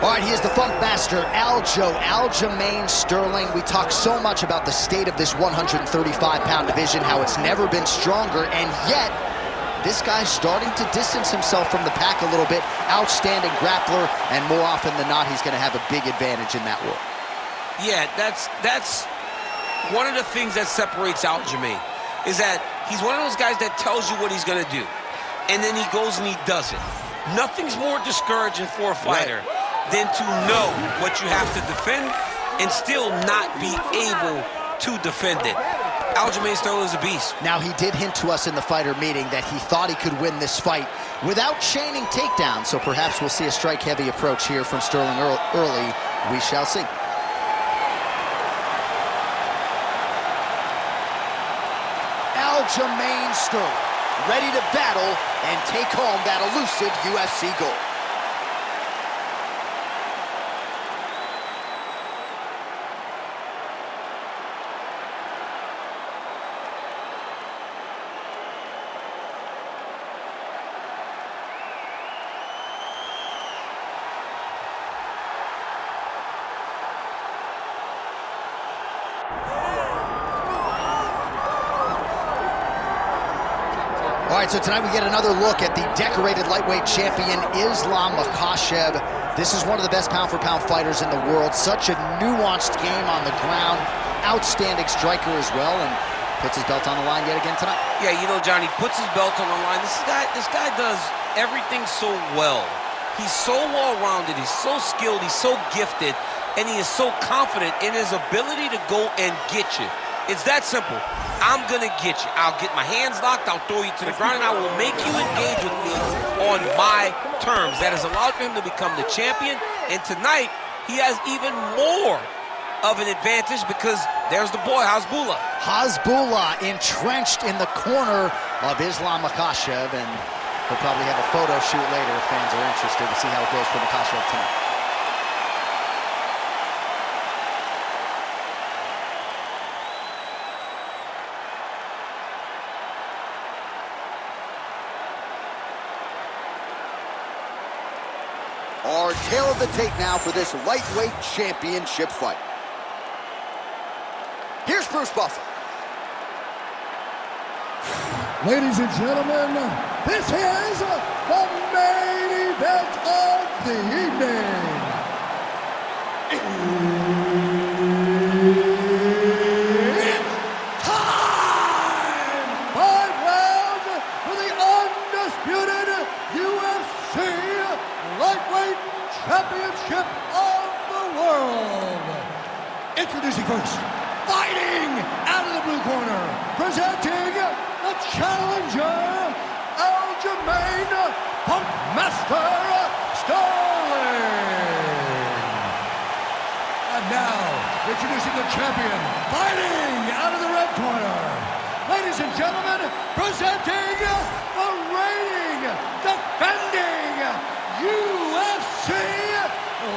All right, he is the Funk Master, Aljamain Sterling. We talk so much about the state of this 135-pound division, how it's never been stronger, and yet this guy's starting to distance himself from the pack a little bit. Outstanding grappler, and more often than not, he's going to have a big advantage in that war. Yeah, that's one of the things that separates Aljamain, is that he's one of those guys that tells you what he's going to do, and then he goes and he does it. Nothing's more discouraging for a fighter than to know what you have to defend and still not be able to defend it. Aljamain Sterling is a beast. Now, he did hint to us in the fighter meeting that he thought he could win this fight without chaining takedowns, so perhaps we'll see a strike-heavy approach here from Sterling early. We shall see. Aljamain Sterling, ready to battle and take home that elusive UFC gold. All right, so tonight we get another look at the decorated lightweight champion, Islam Makhachev. This is one of the best pound-for-pound fighters in the world. Such a nuanced game on the ground. Outstanding striker as well, and puts his belt on the line yet again tonight. Yeah, you know, Johnny, puts his belt on the line. This guy does everything so well. He's so well-rounded, he's so skilled, he's so gifted, and he is so confident in his ability to go and get you. It's that simple. I'm gonna get you. I'll get my hands locked, I'll throw you to the ground, and I will make you engage with me on my terms. That has allowed him to become the champion, and tonight, he has even more of an advantage because there's the boy, Hasbullah. Hasbullah entrenched in the corner of Islam Makhachev, and he'll probably have a photo shoot later if fans are interested to see how it goes for Makhachev tonight. Our tale of the tape now for this lightweight championship fight. Here's Bruce Buffer. Ladies and gentlemen, this is the main event of the evening. It's time! 5 rounds for the undisputed UFC Lightweight Championship of the world. Introducing first, fighting out of the blue corner, presenting the challenger, Aljamain Funk Master Sterling. And now, introducing the champion, fighting out of the red corner. Ladies and gentlemen, presenting the reigning, defending UFC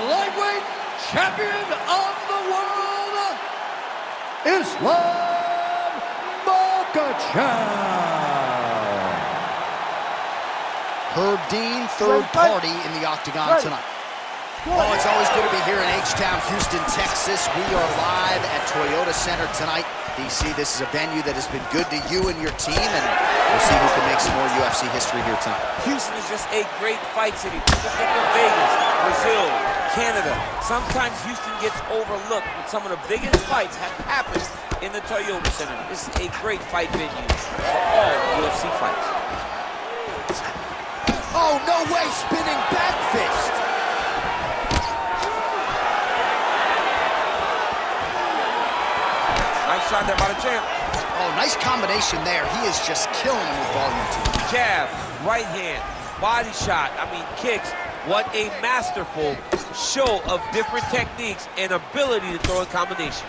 Lightweight Champion of the world, Islam Makhachev. Herb Dean, third party in the octagon tonight. Oh, it's always good to be here in H-Town, Houston, Texas. We are live at Toyota Center tonight. DC, this is a venue that has been good to you and your team, and we'll see who can make some more UFC history here tonight. Houston is just a great fight city. People think of Vegas, Brazil, Canada. Sometimes Houston gets overlooked, but some of the biggest fights have happened in the Toyota Center. This is a great fight venue for all UFC fights. Oh, no way, spinning back fist. Nice shot there by the champ. Oh, nice combination there. He is just killing him with volume too. Jab, right hand, body shot, kicks. What a masterful show of different techniques and ability to throw a combination.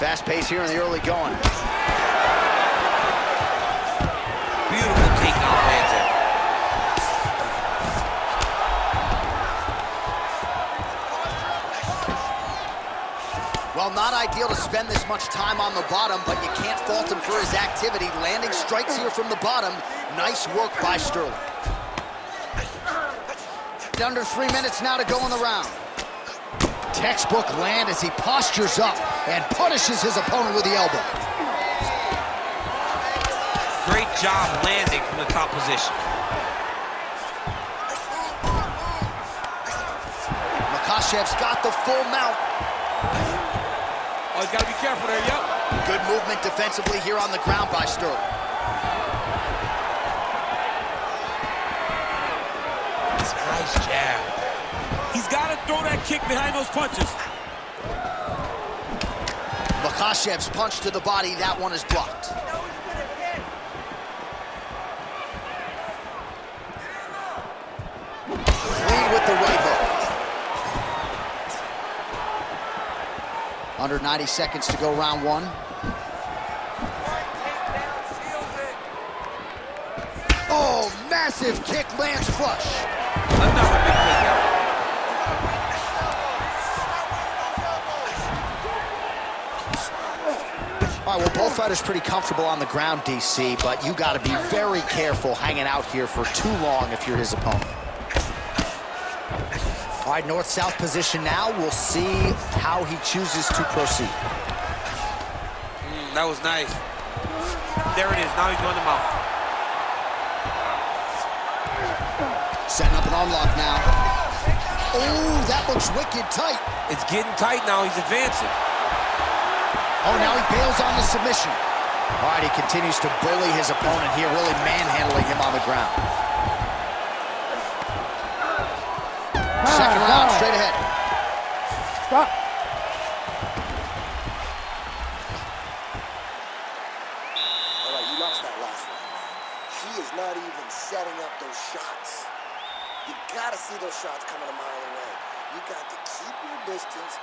Fast pace here in the early going. Beautiful takedown lands there. Well, not ideal to spend this much time on the bottom, but you can't fault him for his activity. Landing strikes here from the bottom. Nice work by Sterling. Under 3 minutes now to go in the round. Textbook land as he postures up and punishes his opponent with the elbow. Great job landing from the top position. Makhachev's got the full mount. Oh, he's got to be careful there, yep. Good movement defensively here on the ground by Sterling. Nice jab. He's got to throw that kick behind those punches. Makhachev's punch to the body, that one is blocked. Lead with the right hook. Under 90 seconds to go, round one. Oh, massive kick lands flush. Another big takedown. All right, well, both fighters pretty comfortable on the ground, DC, but you got to be very careful hanging out here for too long if you're his opponent. All right, north-south position now. We'll see how he chooses to proceed. That was nice. There it is. Now he's going to mount. Setting up an unlock now. Oh, that looks wicked tight. It's getting tight now. He's advancing. Oh, now he bails on the submission. All right, he continues to bully his opponent here, really manhandling him on the ground. Second round, straight ahead. Stop. All right, you lost that last one, man. He is not even setting up those shots. You gotta see those shots coming a mile away. You got to keep your distance,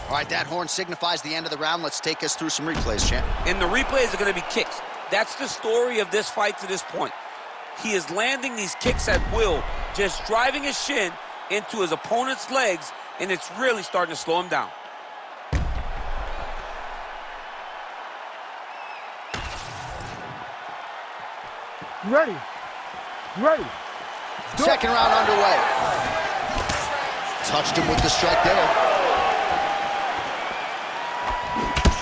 All right, that horn signifies the end of the round. Let's take us through some replays, champ. And the replays are going to be kicks. That's the story of this fight to this point. He is landing these kicks at will, just driving his shin into his opponent's legs, and it's really starting to slow him down. You ready? You ready? Second round underway. Touched him with the strike there.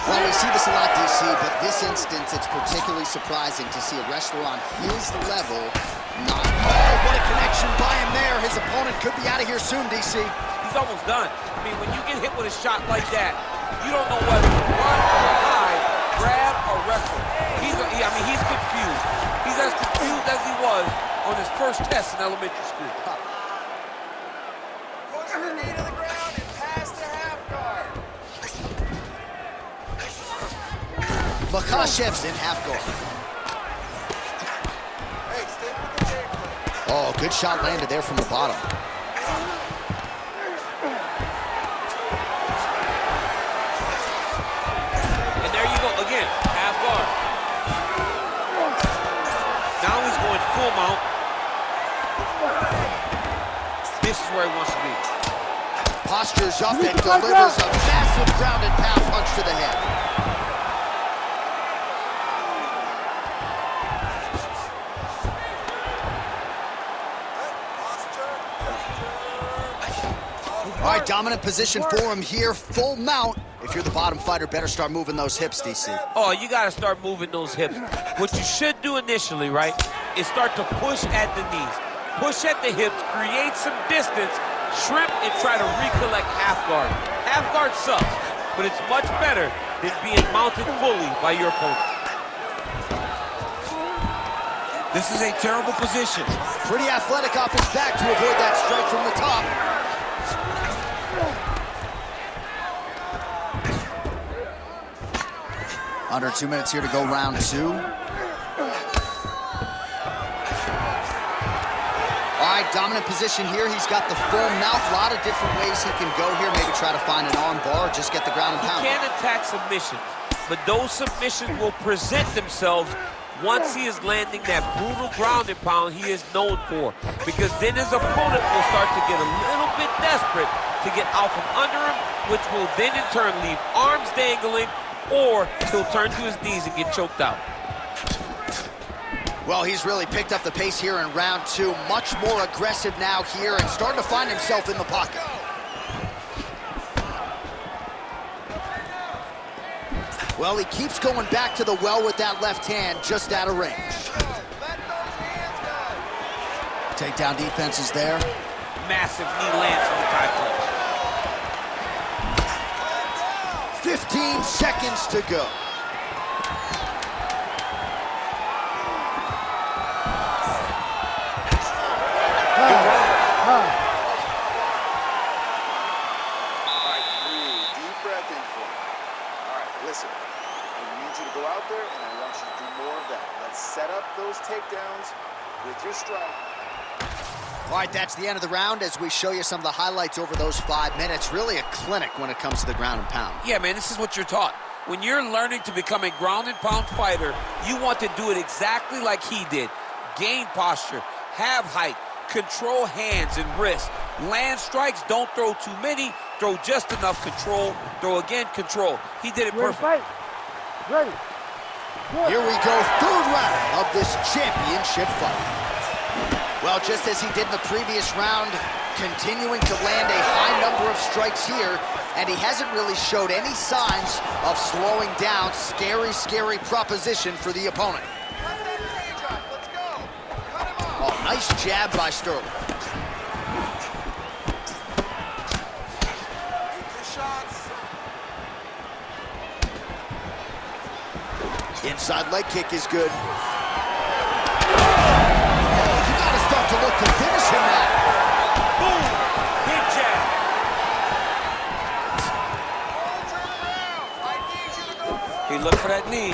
Well, we see this a lot, DC, but this instance, it's particularly surprising to see a wrestler on his level not... Oh, what a connection by him there. His opponent could be out of here soon, DC. He's almost done. I mean, when you get hit with a shot like that, you don't know whether to run or hide, grab or wrestle. He's confused. He's as confused as he was on his first test in elementary school. Push the knee to the ground and pass the half guard. Makhachev's in half guard. Hey, stick with the game plan. Oh, good shot landed there from the bottom. And there you go, again, half guard. Now he's going full mount. This is where he wants to be. Postures up and delivers a massive grounded pound punch to the head. All right, dominant position for him here, full mount. If you're the bottom fighter, better start moving those hips, DC. Oh, you got to start moving those hips. What you should do initially, right, is start to push at the knees. Push at the hips, create some distance, shrimp, and try to recollect half guard. Half guard sucks, but it's much better than being mounted fully by your opponent. This is a terrible position. Pretty athletic off his back to avoid that strike from the top. Under 2 minutes here to go, round two. All right, dominant position here. He's got the full mouth. A lot of different ways he can go here. Maybe try to find an arm bar or just get the ground and pound. He can attack submissions, but those submissions will present themselves once he is landing that brutal ground and pound he is known for. Because then his opponent will start to get a little bit desperate to get out from under him, which will then in turn leave arms dangling, or he'll turn to his knees and get choked out. Well, he's really picked up the pace here in round 2. Much more aggressive now here and starting to find himself in the pocket. Well, he keeps going back to the well with that left hand, just out of range. Takedown defense is there. Massive knee lands from the tie punch. 15 seconds to go. Set up those takedowns with your strike. All right, that's the end of the round as we show you some of the highlights over those 5 minutes. Really a clinic when it comes to the ground and pound. Yeah, man, this is what you're taught. When you're learning to become a ground and pound fighter, you want to do it exactly like he did. Gain posture, have height, control hands and wrists. Land strikes, don't throw too many, throw just enough, control, throw again, control. He did it perfect. Ready. Here we go, third round of this championship fight. Well, just as he did in the previous round, continuing to land a high number of strikes here, and he hasn't really showed any signs of slowing down. Scary, scary proposition for the opponent. Oh, nice jab by Sterling. Inside leg kick is good. Oh, you gotta start to look to finish him now. Boom! Big jab. He looked for that knee.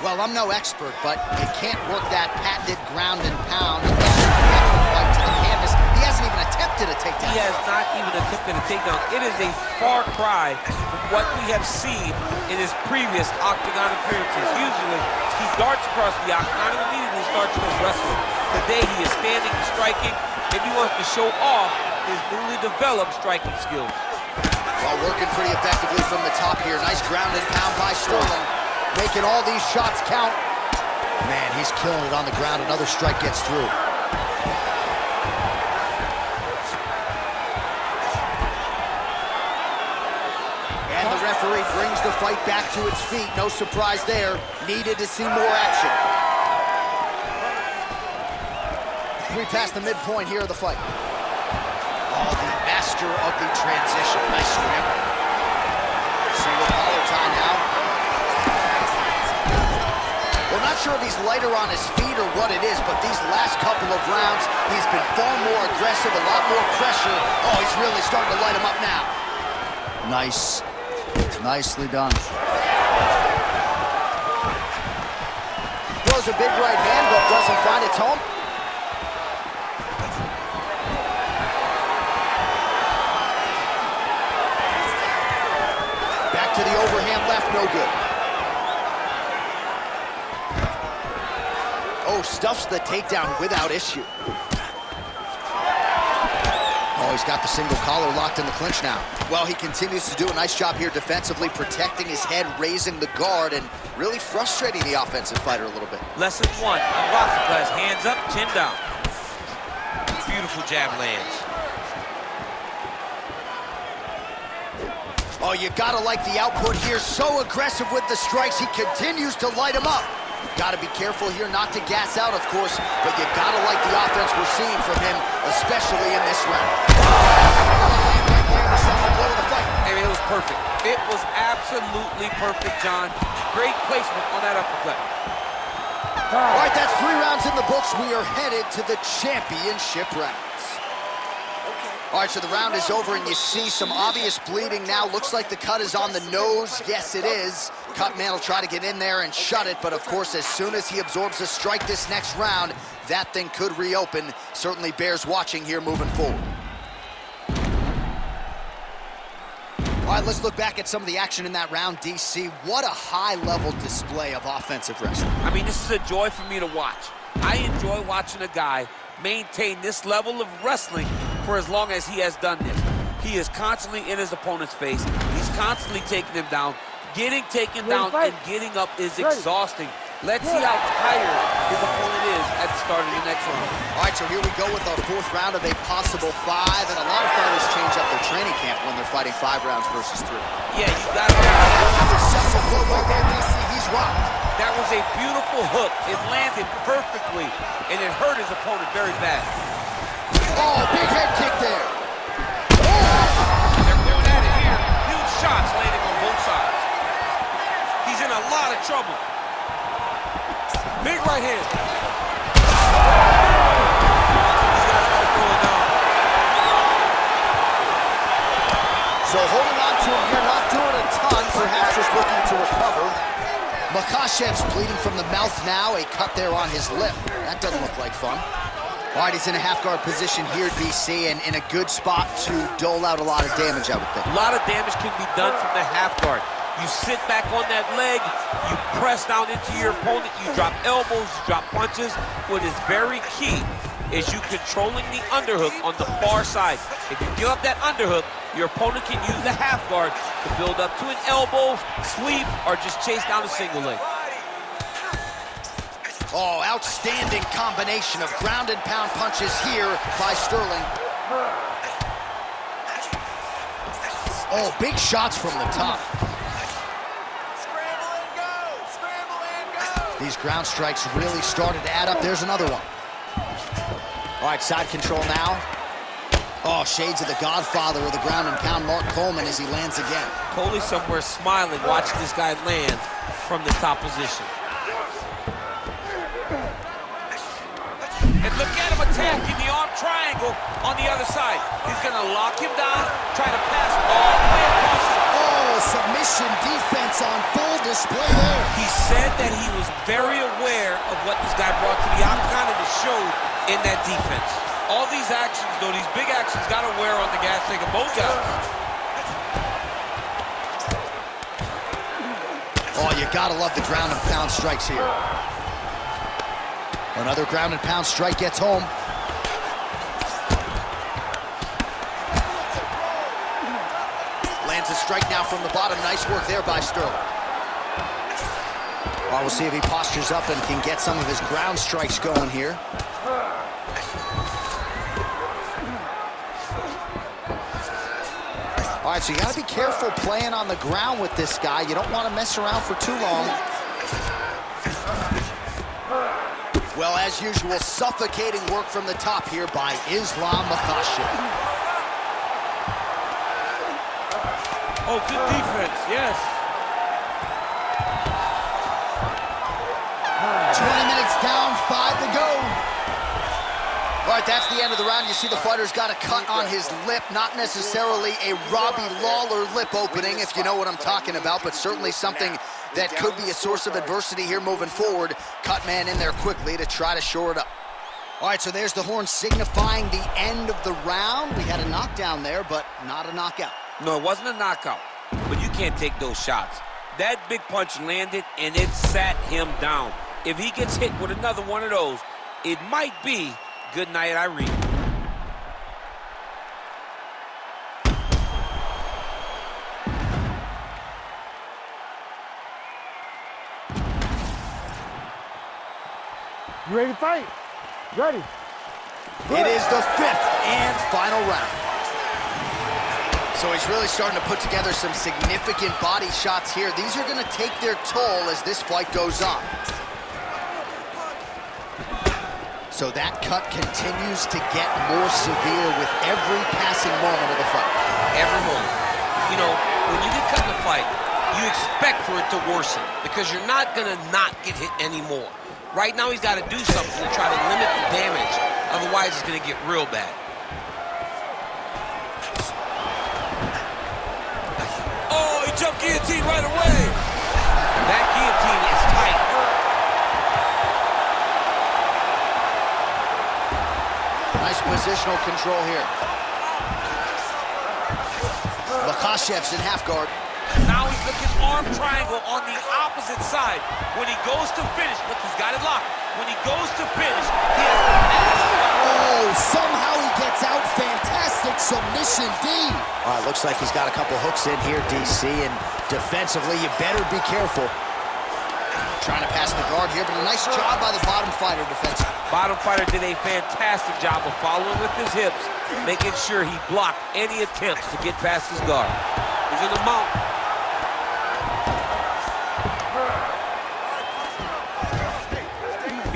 Well, I'm no expert, but you can't work that patented ground and pound unless you get the fight to the canvas. He hasn't even attempted a takedown. He has not even attempted a takedown. It is a far cry from what we have seen in his previous octagon appearances. Usually, he darts across the octagon and immediately starts to wrestle. Today, he is standing and striking. Maybe he wants to show off his newly developed striking skills. Well, working pretty effectively from the top here. Nice ground and pound by Sterling. Making all these shots count. Man, he's killing it on the ground. Another strike gets through. And the referee brings the fight back to its feet. No surprise there. Needed to see more action. 3 past the midpoint here of the fight. Oh, the master of the transition. Nice scramble. Single collar tie now. We're not sure if he's lighter on his feet or what it is, but these last couple of rounds, he's been far more aggressive, a lot more pressure. Oh, he's really starting to light him up now. Nice. Nicely done. Throws a big right hand, but doesn't find its home. Back to the overhand left, no good. Oh, stuffs the takedown without issue. Oh, he's got the single collar locked in the clinch now. Well, he continues to do a nice job here defensively, protecting his head, raising the guard, and really frustrating the offensive fighter a little bit. Lesson 1, in boxing class, hands up, chin down. Beautiful jab lands. Oh, you gotta like the output here. So aggressive with the strikes, he continues to light him up. Gotta be careful here not to gas out, of course, but you gotta like the offense we're seeing from him, especially in this round. I mean, it was perfect. It was absolutely perfect, John. Great placement on that uppercut. All right, that's 3 rounds in the books. We are headed to the championship rounds. All right, so the round is over, and you see some obvious bleeding now. Looks like the cut is on the nose. Yes, it is. Cutman will try to get in there and shut it, but of course, as soon as he absorbs a strike this next round, that thing could reopen. Certainly bears watching here moving forward. All All right, let's look back at some of the action in that round, DC. What a high-level display of offensive wrestling. I mean, this is a joy for me to watch. I enjoy watching a guy maintain this level of wrestling for as long as he has done this. He is constantly in his opponent's face. He's constantly taking him down. Getting taken down and getting up is exhausting. Let's see how tired his opponent is at the start of the next round. All right, so here we go with our fourth round of a possible 5, and a lot of fighters change up their training camp when they're fighting 5 rounds versus 3. Yeah, you got to. Successful foot right there, DC. He's rocked. That was a beautiful hook. It landed perfectly, and it hurt his opponent very bad. Oh, big head kick there. They're going at it here. Huge shots landing on both sides. He's in a lot of trouble. Big right hand. He's got to start going down. So holding on to him here, not doing a ton, perhaps just looking to recover. Makhachev's bleeding from the mouth now, a cut there on his lip. That doesn't look like fun. All right, he's in a half-guard position here, DC, and in a good spot to dole out a lot of damage, I would think. A lot of damage can be done from the half guard. You sit back on that leg, you press down into your opponent, you drop elbows, you drop punches. What is very key is you controlling the underhook on the far side. If you give up that underhook, your opponent can use the half guard to build up to an elbow, sweep, or just chase down a single leg. Oh, outstanding combination of ground and pound punches here by Sterling. Oh, big shots from the top. Scramble and go! Scramble and go! These ground strikes really started to add up. There's another one. All right, side control now. Oh, shades of the godfather of the ground and pound, Mark Coleman, as he lands again. Coley somewhere smiling, watching this guy land from the top position. And look at him attacking the arm triangle on the other side. He's going to lock him down, try to pass all the way across. Oh, submission defense on full display there. He said that he was very aware of what this guy brought to the octagon, and it showed in that defense. All these actions, though, these big actions, got to wear on the gas tank of both guys. Oh, you got to love the ground and pound strikes here. Another ground and pound strike gets home. Lands a strike now from the bottom. Nice work there by Sterling. Well, we'll see if he postures up and can get some of his ground strikes going here. All right, so you got to be careful playing on the ground with this guy. You don't want to mess around for too long. Well, as usual, suffocating work from the top here by Islam Makhachev. Oh, good defense, yes. 20 minutes down, 5 to go. All right, that's the end of the round. You see the fighter's got a cut on his lip. Not necessarily a Robbie Lawler lip opening, if you know what I'm talking about, but certainly something that could be a source of adversity here moving forward. Cut man in there quickly to try to shore it up. All right, so there's the horn signifying the end of the round. We had a knockdown there, but not a knockout. No, it wasn't a knockout, but you can't take those shots. That big punch landed, and it sat him down. If he gets hit with another one of those, it might be good night, Irene. You ready to fight? Ready. It is the 5th and final round. So he's really starting to put together some significant body shots here. These are going to take their toll as this fight goes on. So that cut continues to get more severe with every passing moment of the fight. Every moment. You know, when you get cut in a fight, you expect for it to worsen because you're not going to not get hit anymore. Right now, he's got to do something to try to limit the damage. Otherwise, it's going to get real bad. Oh, he jumped guillotine right away. That guillotine is tight. Nice positional control here. Makhachev's in half guard. Now he's looking arm triangle on the opposite side. When he goes to finish, look, he's got it locked. When he goes to finish, he has the pass. Oh, somehow he gets out. Fantastic submission, D. All right, looks like he's got a couple hooks in here, DC, and defensively, you better be careful. Trying to pass the guard here, but a nice job by the bottom fighter defensively. Bottom fighter did a fantastic job of following with his hips, making sure he blocked any attempts to get past his guard. He's in the mount.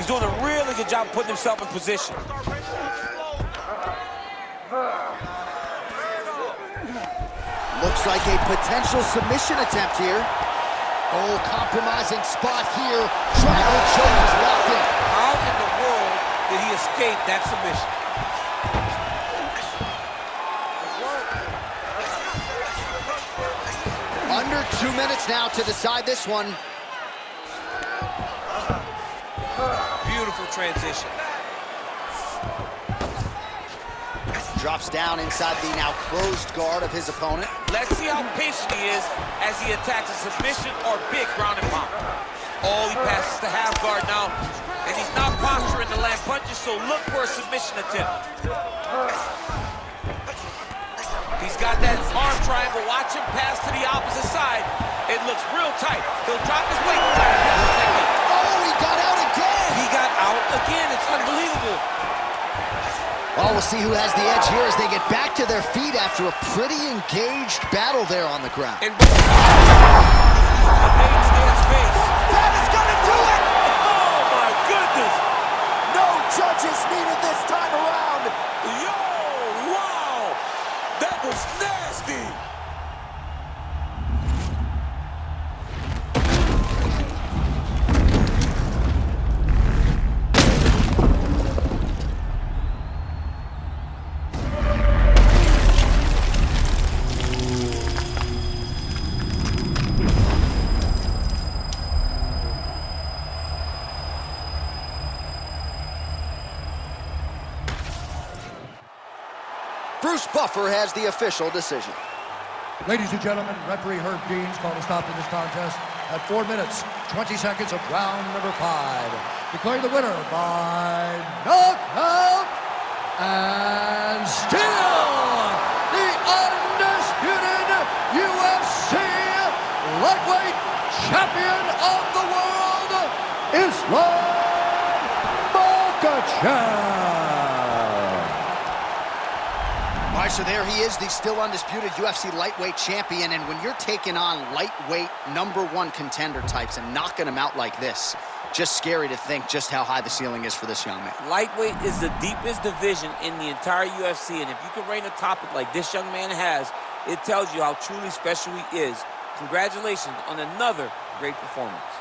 He's doing a really good job putting himself in position. Looks like a potential submission attempt here. Oh, compromising spot here. Triangle choke is locked in. How in the world did he escape that submission? Under 2 minutes now to decide this one. Beautiful transition. Drops down inside the now closed guard of his opponent. Let's see how patient he is as he attacks a submission or big ground and pound. Oh, he passes the half guard now, and he's not posturing to land punches, so look for a submission attempt. He's got that arm triangle. Watch him pass to the opposite side. It looks real tight. He'll drop his weight. Oh, he got out again. He got out again. It's unbelievable. Well, we'll see who has the edge here as they get back to their feet after a pretty engaged battle there on the ground. And that is gonna do it! Oh my goodness! No judges needed this time around. Yo, wow! That was nasty! Bruce Buffer has the official decision. Ladies and gentlemen, referee Herb Deans called a stop to this contest at 4 minutes, 20 seconds of round number 5. Declaring the winner by knockout and still the undisputed UFC lightweight champion of the world, Islam Makhachev. All right, so there he is, the still undisputed UFC lightweight champion. And when you're taking on lightweight #1 contender types and knocking them out like this, just scary to think just how high the ceiling is for this young man. Lightweight is the deepest division in the entire UFC, and if you can reign atop it like this young man has, it tells you how truly special he is. Congratulations on another great performance.